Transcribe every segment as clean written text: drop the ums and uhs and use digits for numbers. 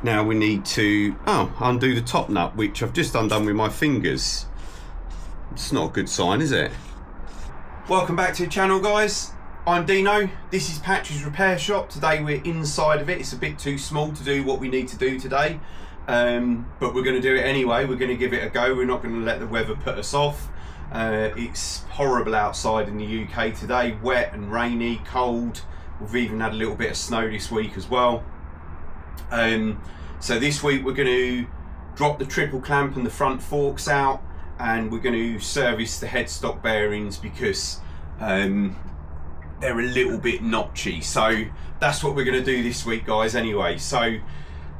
Now we need to undo the top nut, which I've just undone with my fingers. It's not a good sign, is it? Welcome back to the channel, guys. I'm Dino. This is Patch's repair shop. Today we're inside of it. It's a bit too small to do what we need to do today, but we're going to do it anyway. We're going to give it a go. We're not going to let the weather put us off. It's horrible outside in the UK today, wet and rainy, cold. We've even had a little bit of snow this week as well. So this week we're going to drop the triple clamp and the front forks out, and we're going to service the headstock bearings because they're a little bit notchy. So that's what we're going to do this week, guys, anyway. So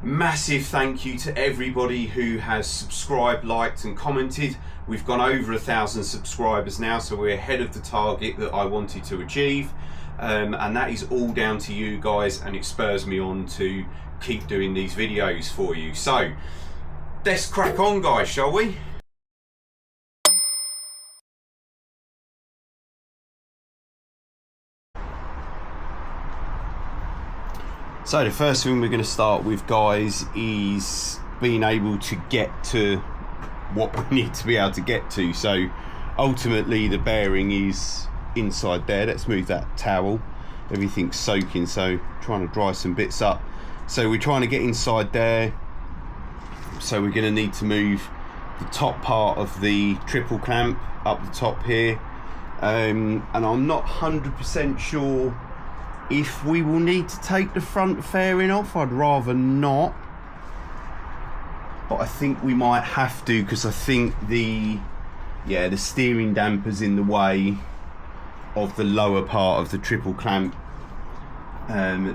massive thank you to everybody who has subscribed, liked and commented. We've gone over 1,000 subscribers now, so we're ahead of the target that I wanted to achieve, and that is all down to you guys, and it spurs me on to keep doing these videos for you. So let's crack on, guys, shall we? So the first thing we're going to start with, guys, is being able to get to what we need to be able to get to. So ultimately the bearing is inside there. Let's move that towel. Everything's soaking, so trying to dry some bits up. So we're trying to get inside there. So we're going to need to move the top part of the triple clamp up the top here. And I'm not 100% sure if we will need to take the front fairing off. I'd rather not, but I think we might have to, because I think the steering damper's in the way of the lower part of the triple clamp,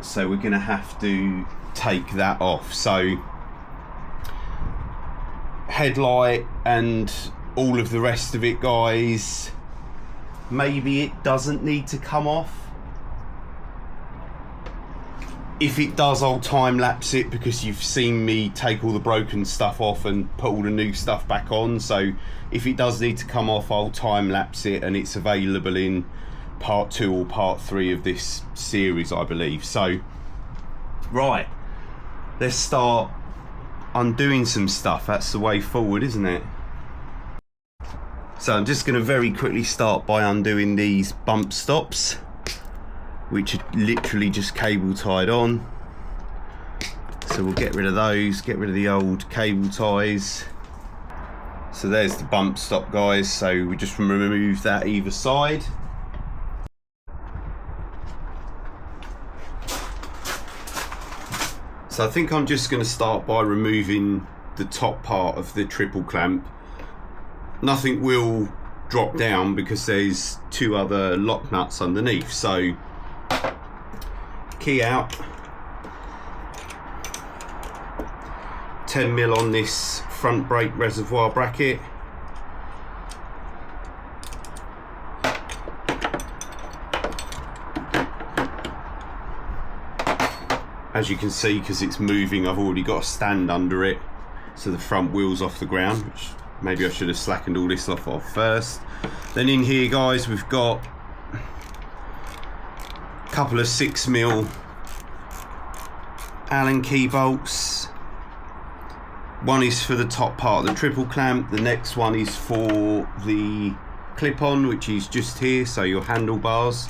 so we're going to have to take that off. So headlight and all of the rest of it, guys, maybe it doesn't need to come off. If it does, I'll time lapse it, because you've seen me take all the broken stuff off and put all the new stuff back on. So if it does need to come off, I'll time lapse it, and it's available in part 2 or part 3 of this series, I believe. So right, let's start undoing some stuff. That's the way forward, isn't it? So I'm just going to very quickly start by undoing these bump stops, which are literally just cable tied on. So we'll get rid of those, get rid of the old cable ties. So there's the bump stop, guys. So we just remove that either side. So I think I'm just going to start by removing the top part of the triple clamp. Nothing will drop down because there's 2 other lock nuts underneath. So key out, 10mm on this front brake reservoir bracket. As you can see, because it's moving, I've already got a stand under it, so the front wheel's off the ground, which maybe I should have slackened all this off first. Then in here, guys, we've got a couple of 6mm Allen key bolts. One is for the top part of the triple clamp, the next one is for the clip-on, which is just here, so your handlebars.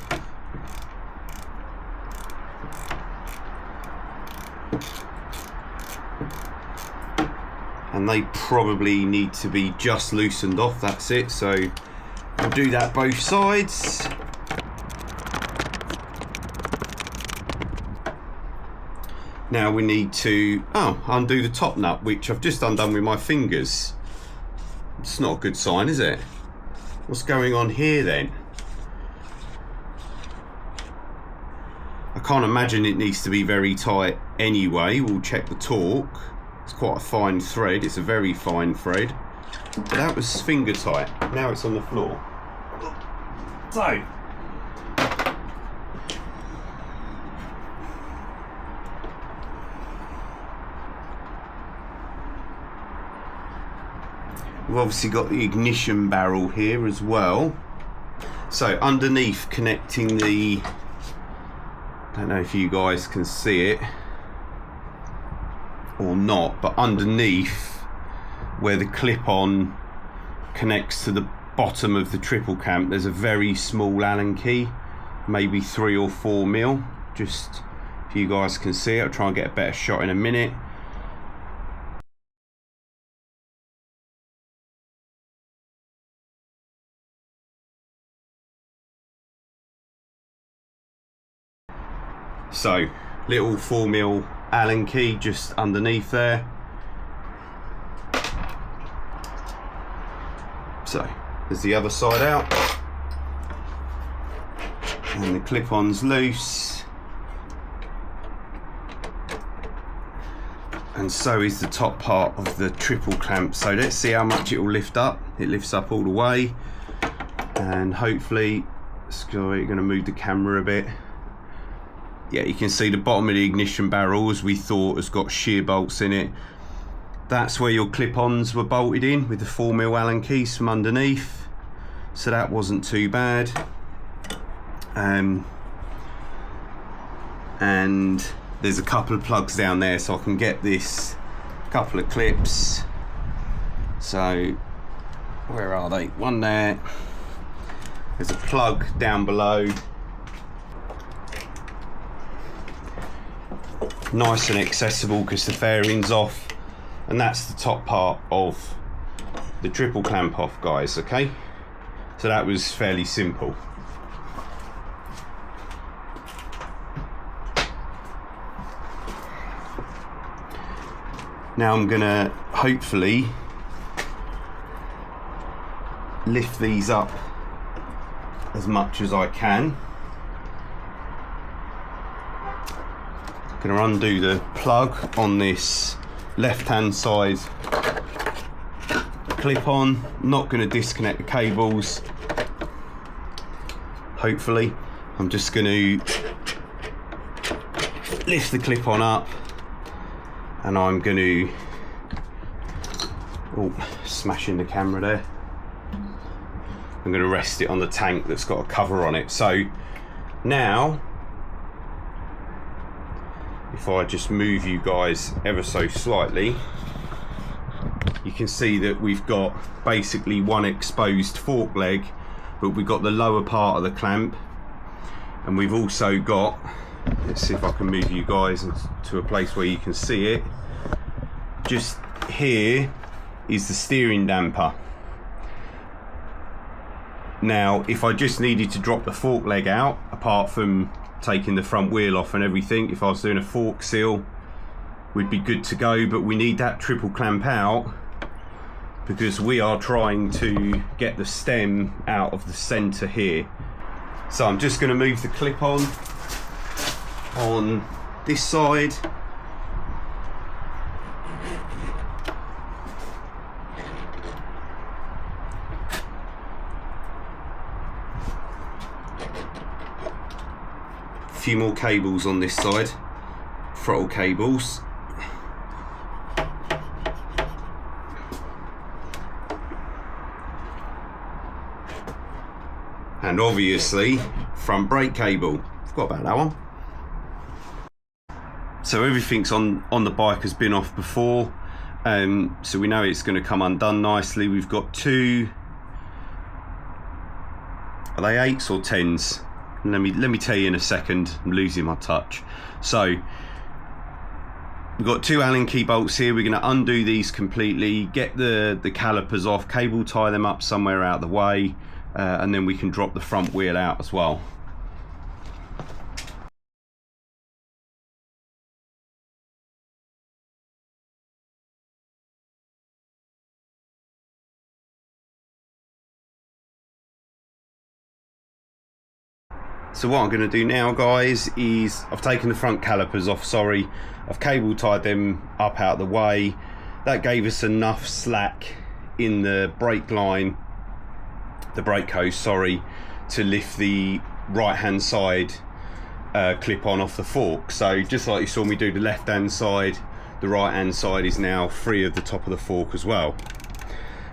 And they probably need to be just loosened off, that's it. So we'll do that both sides. Now we need to undo the top nut, which I've just undone with my fingers. It's not a good sign, is it? What's going on here then? I can't imagine it needs to be very tight anyway. We'll check the torque. It's quite a fine thread. It's a very fine thread. But that was finger tight. Now it's on the floor. So we've obviously got the ignition barrel here as well. So underneath, connecting the, I don't know if you guys can see it, or not, but underneath where the clip-on connects to the bottom of the triple clamp, there's a very small Allen key, maybe 3 or 4 mil. Just if you guys can see it, I'll try and get a better shot in a minute. So little 4 mil Allen key just underneath there. So there's the other side out, and the clip-on's loose, and so is the top part of the triple clamp. So let's see how much it will lift up. It lifts up all the way, and hopefully, sorry, going to move the camera a bit. Yeah, you can see the bottom of the ignition barrel, as we thought, has got shear bolts in it. That's where your clip-ons were bolted in, with the 4 mil Allen keys from underneath. So that wasn't too bad. And there's a couple of plugs down there, so I can get this couple of clips. So where are they? One there. There's a plug down below. Nice and accessible because the fairing's off. And that's the top part of the triple clamp off, guys, okay? So that was fairly simple. Now I'm gonna hopefully lift these up as much as I can. I'm gonna undo the plug on this left-hand side clip-on. Not going to disconnect the cables, hopefully. I'm just going to lift the clip-on up, and I'm going to smashing the camera there. I'm going to rest it on the tank that's got a cover on it. So now, if I just move you guys ever so slightly, you can see that we've got basically one exposed fork leg, but we've got the lower part of the clamp, and we've also got, let's see if I can move you guys to a place where you can see it. Just here is the steering damper. Now, if I just needed to drop the fork leg out, apart from taking the front wheel off and everything, if I was doing a fork seal, we'd be good to go. But we need that triple clamp out because we are trying to get the stem out of the center here. So I'm just going to move the clip on this side. Few more cables on this side, throttle cables. And obviously front brake cable. Forgot about that one. So everything's on the bike has been off before, so we know it's going to come undone nicely. We've got two, are they 8s or 10s? Let me tell you in a second. I'm losing my touch. So we've got two Allen key bolts here. We're going to undo these completely, get the calipers off, cable tie them up somewhere out of the way, and then we can drop the front wheel out as well. So what I'm going to do now, guys, is I've taken the front calipers off, sorry. I've cable tied them up out of the way. That gave us enough slack in the brake line, the brake hose, sorry, to lift the right hand side clip on off the fork. So just like you saw me do the left hand side, the right hand side is now free of the top of the fork as well.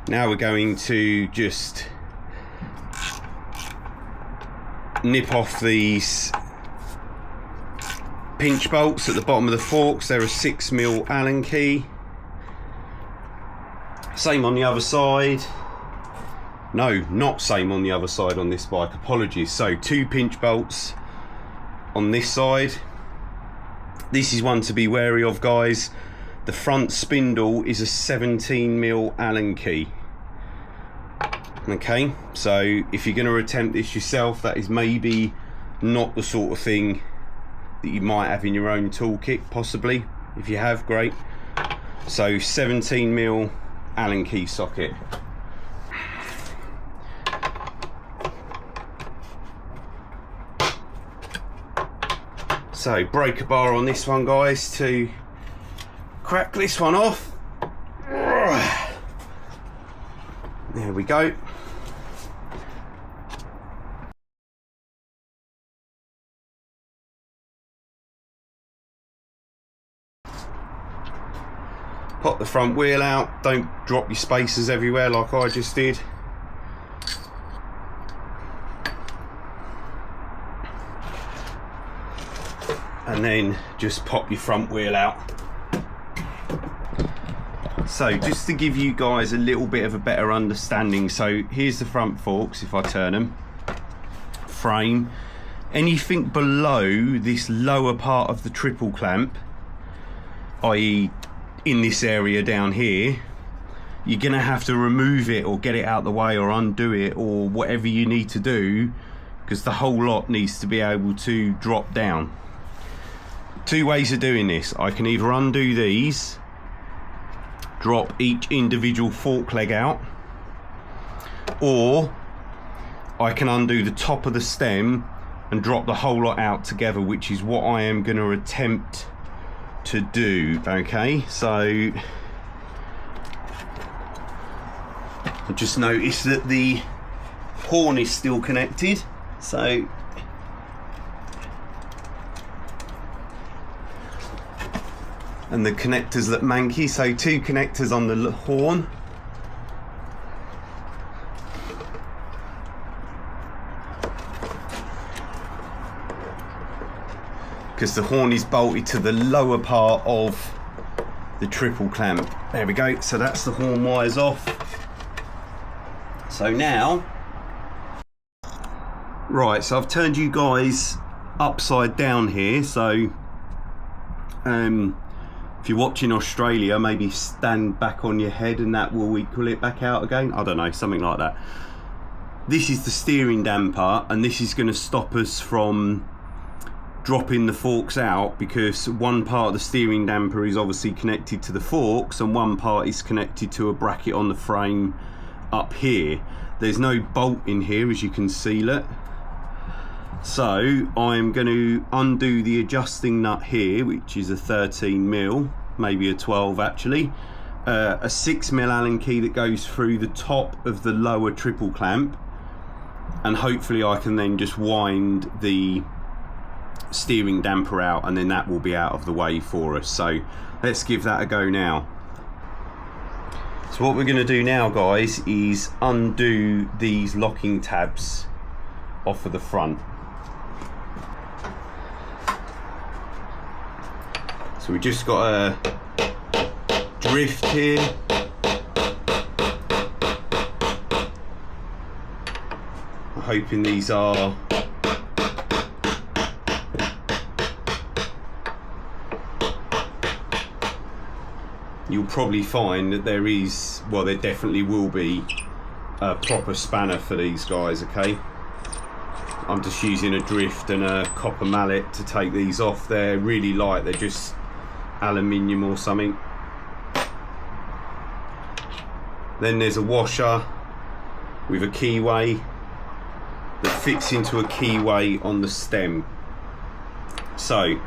Now we're going to just nip off these pinch bolts at the bottom of the forks. They're a 6mm Allen key. Same on the other side. No, not same on the other side on this bike, apologies. So 2 pinch bolts on this side. This is one to be wary of, guys. The front spindle is a 17mm Allen key. Okay, so if you're going to attempt this yourself, that is maybe not the sort of thing that you might have in your own toolkit, possibly. If you have, great. So 17mm Allen key socket. So breaker bar on this one, guys, to crack this one off. There we go. Pop the front wheel out. Don't drop your spacers everywhere like I just did. And then just pop your front wheel out. So just to give you guys a little bit of a better understanding, so here's the front forks, if I turn them, frame, anything below this lower part of the triple clamp, i.e. in this area down here, you're gonna have to remove it or get it out the way or undo it or whatever you need to do, because the whole lot needs to be able to drop down. 2 ways of doing this. I can either undo these, drop each individual fork leg out, or I can undo the top of the stem and drop the whole lot out together, which is what I am going to attempt to do. Okay, so I just noticed that the horn is still connected, so and the connectors look manky, so 2 connectors on the horn. Because the horn is bolted to the lower part of the triple clamp. There we go, so that's the horn wires off. So now, right, so I've turned you guys upside down here, so if you're watching Australia, maybe stand back on your head and that will equal it back out again. I don't know, something like that. This is the steering damper, and this is going to stop us from dropping the forks out, because one part of the steering damper is obviously connected to the forks and one part is connected to a bracket on the frame up here. There's no bolt in here, as you can see, look. So I'm going to undo the adjusting nut here, which is a 13mm, maybe a 12 actually, a 6mm Allen key that goes through the top of the lower triple clamp, and hopefully I can then just wind the steering damper out, and then that will be out of the way for us. So let's give that a go now. So what we're going to do now, guys, is undo these locking tabs off of the front. So we just got a drift here. I'm hoping these are you'll probably find that there is, well, there definitely will be a proper spanner for these guys, okay? I'm just using a drift and a copper mallet to take these off. They're really light, they're just aluminium or something. Then there's a washer with a keyway that fits into a keyway on the stem. So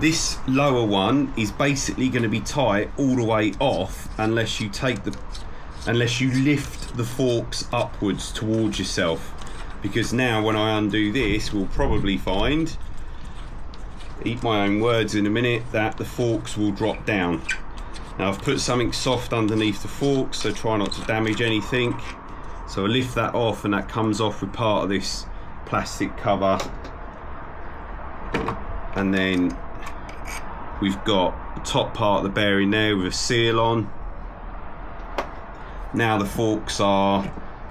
this lower one is basically going to be tight all the way off unless you lift the forks upwards towards yourself, because now when I undo this, we'll probably find eat my own words in a minute, that the forks will drop down. Now I've put something soft underneath the forks, so try not to damage anything. So I lift that off, and that comes off with part of this plastic cover. And then we've got the top part of the bearing there with a seal on. Now the forks are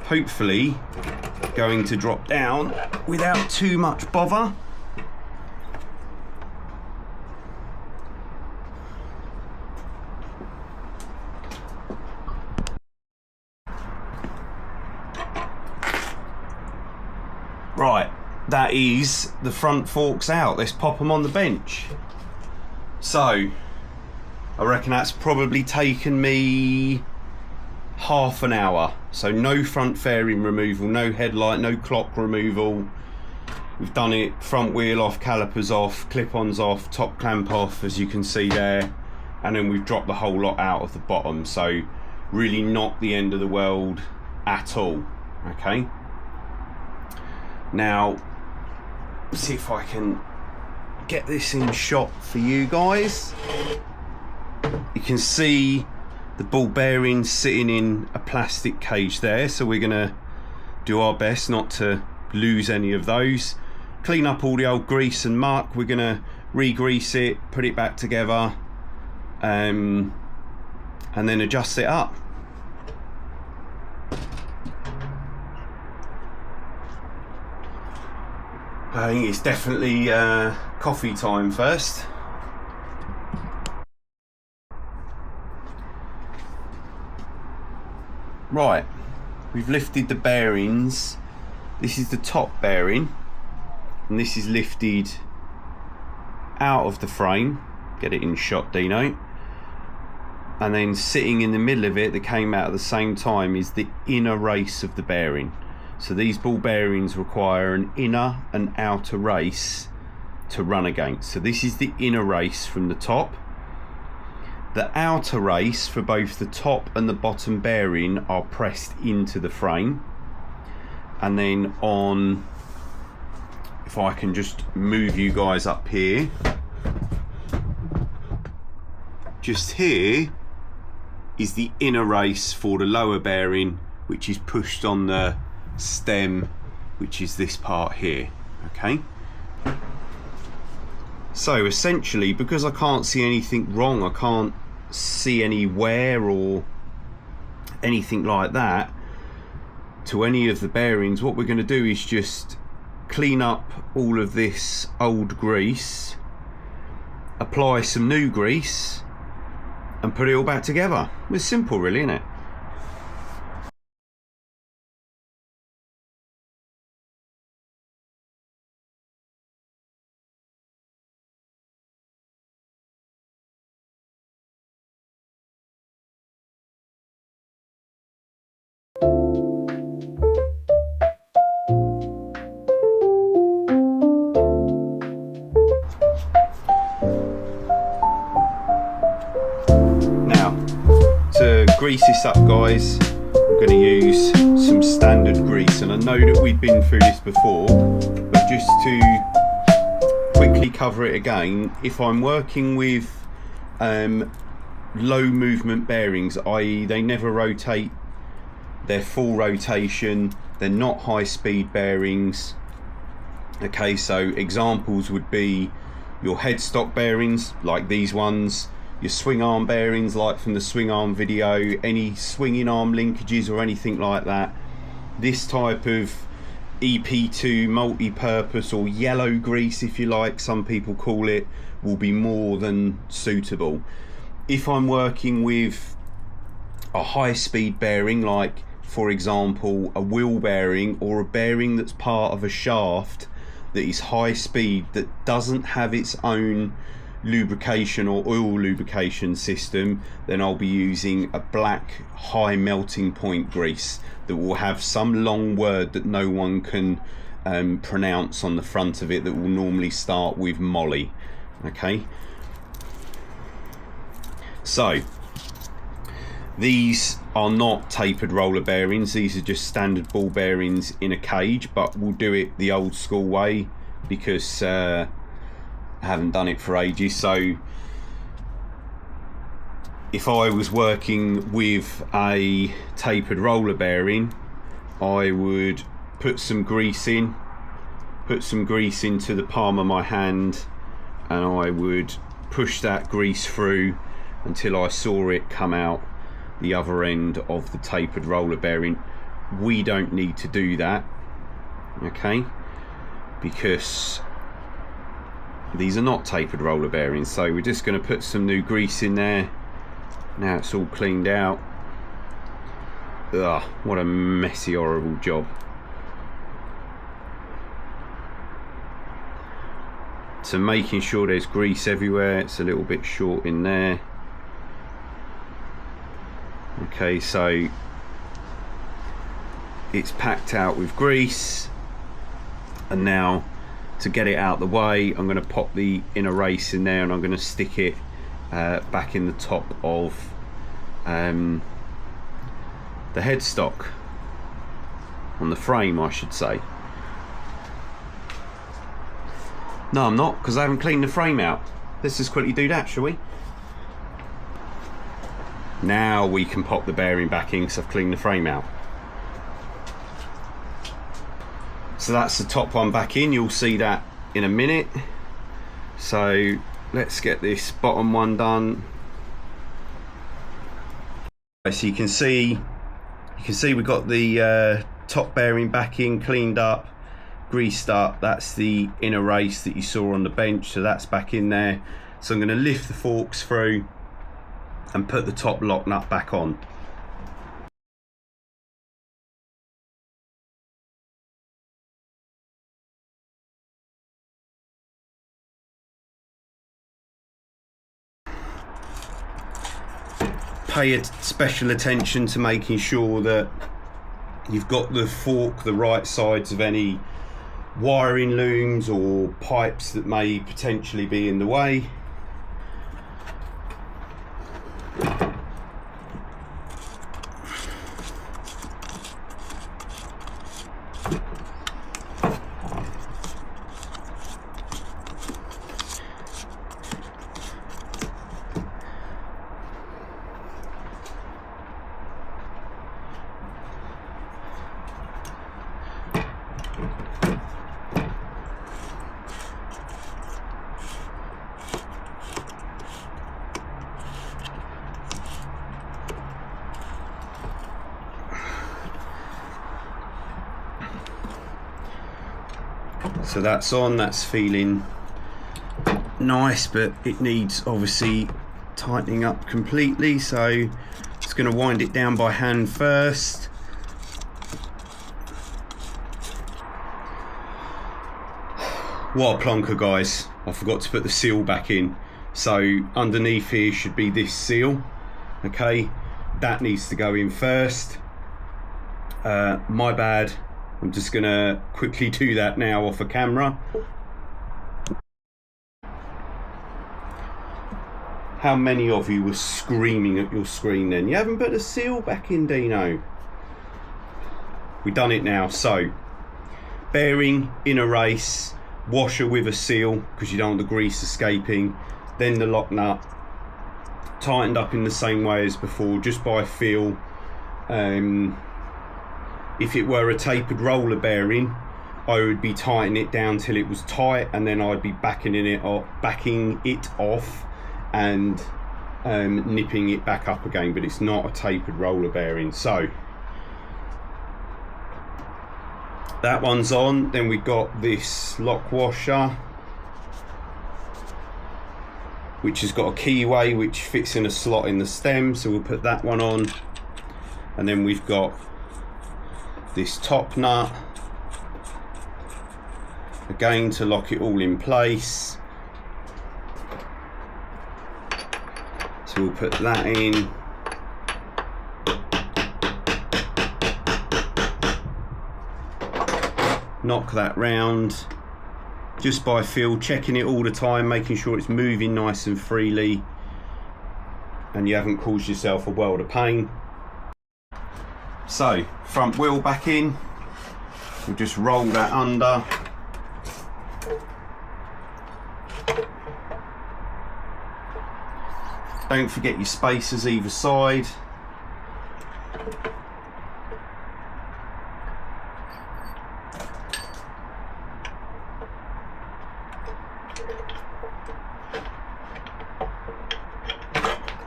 hopefully going to drop down without too much bother. Right, that is the front forks out. Let's pop them on the bench. So I reckon that's probably taken me half an hour. So no front fairing removal, no headlight, no clock removal. We've done it front wheel off, calipers off, clip-ons off, top clamp off, as you can see there, and then we've dropped the whole lot out of the bottom. So really not the end of the world at all. Okay, now let's see if I can get this in shot for you guys. You can see the ball bearing sitting in a plastic cage there, so we're gonna do our best not to lose any of those. Clean up all the old grease and muck. We're gonna re-grease it, put it back together, and then adjust it up. I think it's definitely coffee time first. Right, we've lifted the bearings. This is the top bearing, and this is lifted out of the frame. Get it in shot, Dino. And then sitting in the middle of it, that came out at the same time, is the inner race of the bearing. So these ball bearings require an inner and outer race to run against. So this is the inner race from the top. The outer race for both the top and the bottom bearing are pressed into the frame. And then on, if I can just move you guys up here, just here is the inner race for the lower bearing, which is pushed on the stem, which is this part here. Okay, so essentially, because I can't see anything wrong, I can't see any wear or anything like that to any of the bearings, what we're going to do is just clean up all of this old grease, apply some new grease, and put it all back together. It's simple really, isn't it? Grease this up, guys. I'm going to use some standard grease, and I know that we've been through this before, but just to quickly cover it again, if I'm working with low movement bearings, i.e. they never rotate their full rotation, they're not high speed bearings. Okay, so examples would be your headstock bearings like these ones, your swing arm bearings like from the swing arm video, any swinging arm linkages or anything like that. This type of EP2 multi-purpose, or yellow grease if you like, some people call it, will be more than suitable. If I'm working with a high speed bearing, like for example a wheel bearing or a bearing that's part of a shaft that is high speed, that doesn't have its own lubrication or oil lubrication system, then I'll be using a black high melting point grease that will have some long word that no one can pronounce on the front of it, that will normally start with molly. Okay, so these are not tapered roller bearings, these are just standard ball bearings in a cage, but we'll do it the old school way because I haven't done it for ages. So if I was working with a tapered roller bearing, I would put some grease into the palm of my hand, and I would push that grease through until I saw it come out the other end of the tapered roller bearing. We don't need to do that, okay, because these are not tapered roller bearings. So we're just going to put some new grease in there. Now it's all cleaned out. Ugh, what a messy, horrible job. So making sure there's grease everywhere. It's a little bit short in there. Okay, so it's packed out with grease, and now to get it out the way, I'm going to pop the inner race in there, and I'm going to stick it back in the top of the headstock, on the frame I should say. No, I'm not, because I haven't cleaned the frame out. Let's just quickly do that, shall we? Now we can pop the bearing back in because I've cleaned the frame out. So that's the top one back in. You'll see that in a minute. So let's get this bottom one done. So you can see we've got the top bearing back in, cleaned up, greased up. That's the inner race that you saw on the bench, so that's back in there. So I'm going to lift the forks through and put the top lock nut back on. Pay special attention to making sure that you've got the fork the right sides of any wiring looms or pipes that may potentially be in the way. So that's on, that's feeling nice, but it needs obviously tightening up completely. So just going to wind it down by hand first. What a plonker, guys. I forgot to put the seal back in. So underneath here should be this seal. Okay, that needs to go in first. My bad. I'm just gonna quickly do that now off a camera. How many of you were screaming at your screen then? You haven't put the seal back in, Dino. We've done it now. So bearing, inner race, washer with a seal because you don't want the grease escaping, then the lock nut tightened up in the same way as before, just by feel. If it were a tapered roller bearing, I would be tightening it down till it was tight, and then I'd be backing it off and nipping it back up again. But it's not a tapered roller bearing. So that one's on. Then we've got this lock washer, which has got a keyway which fits in a slot in the stem, so we'll put that one on. And then we've got this top nut again to lock it all in place, so we'll put that in. Knock that round just by feel, checking it all the time, making sure it's moving nice and freely and you haven't caused yourself a world of pain. So front wheel back in, we'll just roll that under, Don't forget your spacers either side.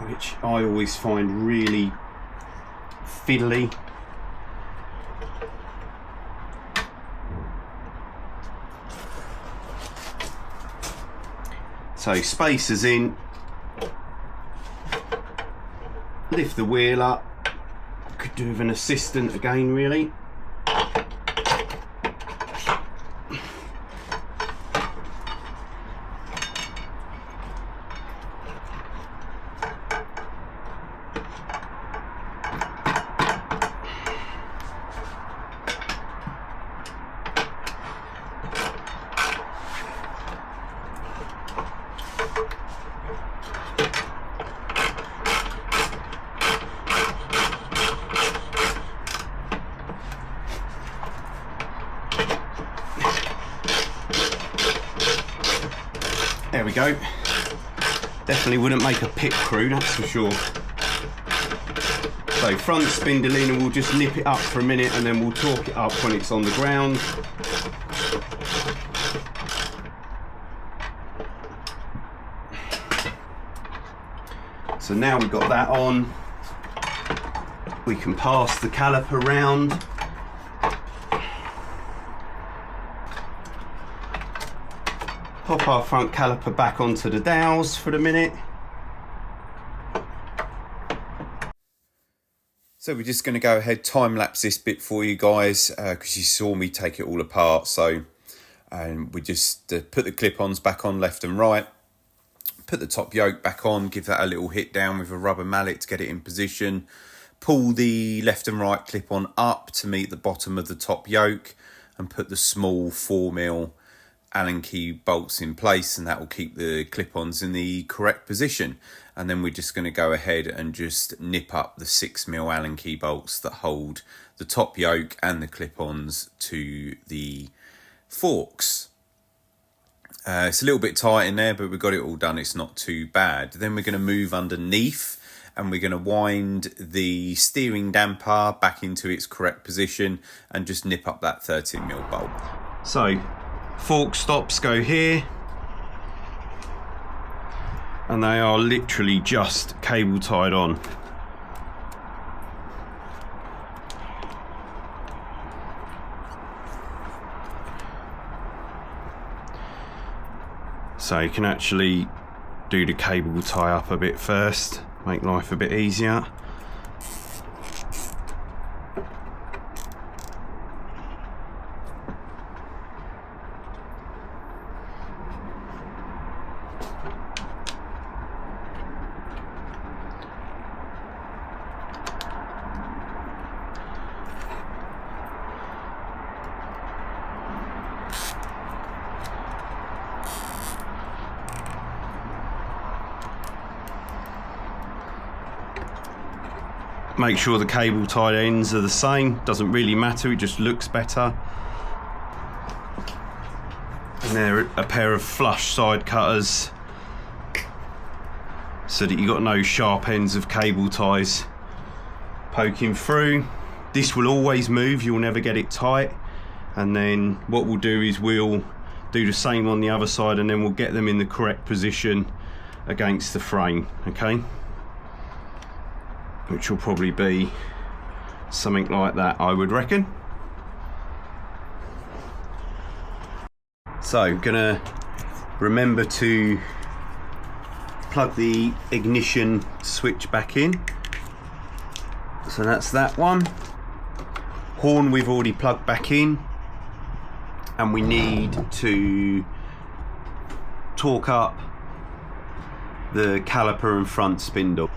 Which I always find really fiddly. So spacers in, lift the wheel up, could do with an assistant again really. There we go. Definitely wouldn't make a pit crew, that's for sure. So front spindle in, and we'll just nip it up for a minute and then we'll torque it up when it's on the ground. So now we've got that on, we can pass the caliper round. Pop our front caliper back onto the dowels for the minute. So we're just going to go ahead, time lapse this bit for you guys because you saw me take it all apart. So we just put the clip-ons back on left and right, put the top yoke back on, give that a little hit down with a rubber mallet to get it in position, pull the left and right clip-on up to meet the bottom of the top yoke, and put the small 4mm Allen key bolts in place, and that will keep the clip-ons in the correct position. And then we're just going to go ahead and just nip up the 6mm Allen key bolts that hold the top yoke and the clip-ons to the forks. It's a little bit tight in there, but we've got it all done. It's not too bad. Then we're going to move underneath and we're going to wind the steering damper back into its correct position and just nip up that 13mm bolt. So fork stops go here, and they are literally just cable tied on. So you can actually do the cable tie up a bit first, make life a bit easier. Make sure the cable tied ends are the same, doesn't really matter, it just looks better. And they're a pair of flush side cutters so that you've got no sharp ends of cable ties poking through. This will always move, you'll never get it tight. And then what we'll do is we'll do the same on the other side, and then we'll get them in the correct position against the frame, okay? Which will probably be something like that, I would reckon. So gonna remember to plug the ignition switch back in. So that's that one. Horn we've already plugged back in, and we need to torque up the caliper and front spindle.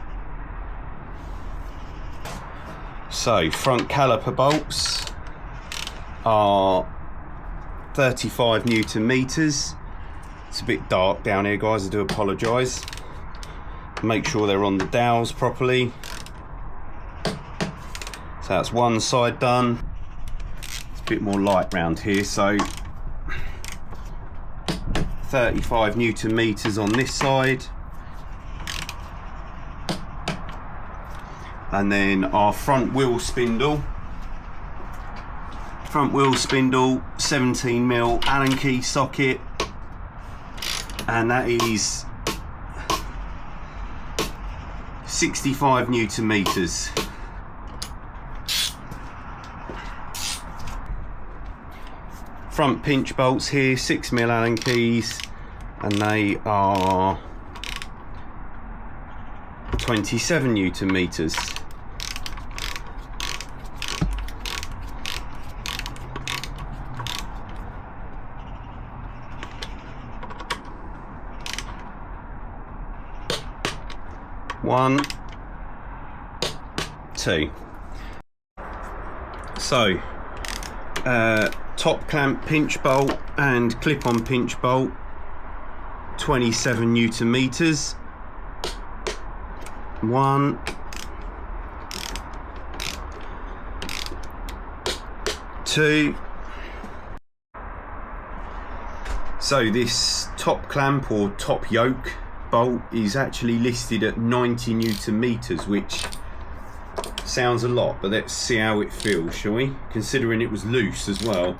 So front caliper bolts are 35 Newton meters. It's a bit dark down here, guys, I do apologise. Make sure they're on the dowels properly. So that's one side done. It's a bit more light round here, so 35 Newton meters on this side. And then our front wheel spindle 17mm Allen key socket, and that is 65 Newton meters. Front pinch bolts here, 6mm Allen keys, and they are 27 Newton meters. One, two. So, top clamp pinch bolt and clip-on pinch bolt, 27 Newton meters. One, two. So this top clamp or top yoke bolt is actually listed at 90 Newton meters, which sounds a lot, but let's see how it feels, shall we? Considering it was loose as well.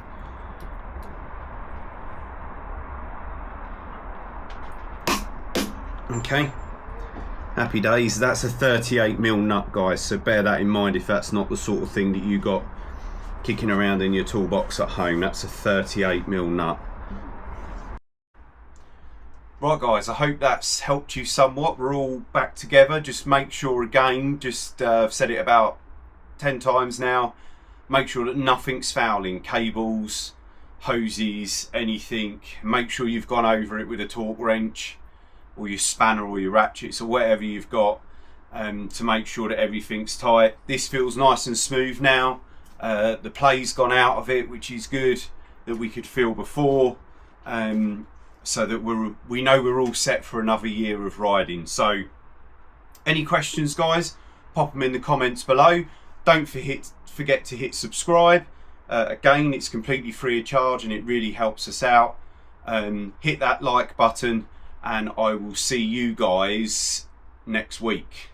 Okay, happy days. That's a 38mm nut, guys, so bear that in mind if that's not the sort of thing that you got kicking around in your toolbox at home. That's a 38mm nut. Right guys, I hope that's helped you somewhat. We're all back together. Just make sure, again, I've said it about 10 times now, make sure that nothing's fouling, cables, hoses, anything. Make sure you've gone over it with a torque wrench or your spanner or your ratchets or whatever you've got, to make sure that everything's tight. This feels nice and smooth now. The play's gone out of it, which is good, that we could feel before. So that we know we're all set for another year of riding. So any questions, guys, pop them in the comments below. Don't forget to hit subscribe. Again, it's completely free of charge and it really helps us out. Hit that like button and I will see you guys next week.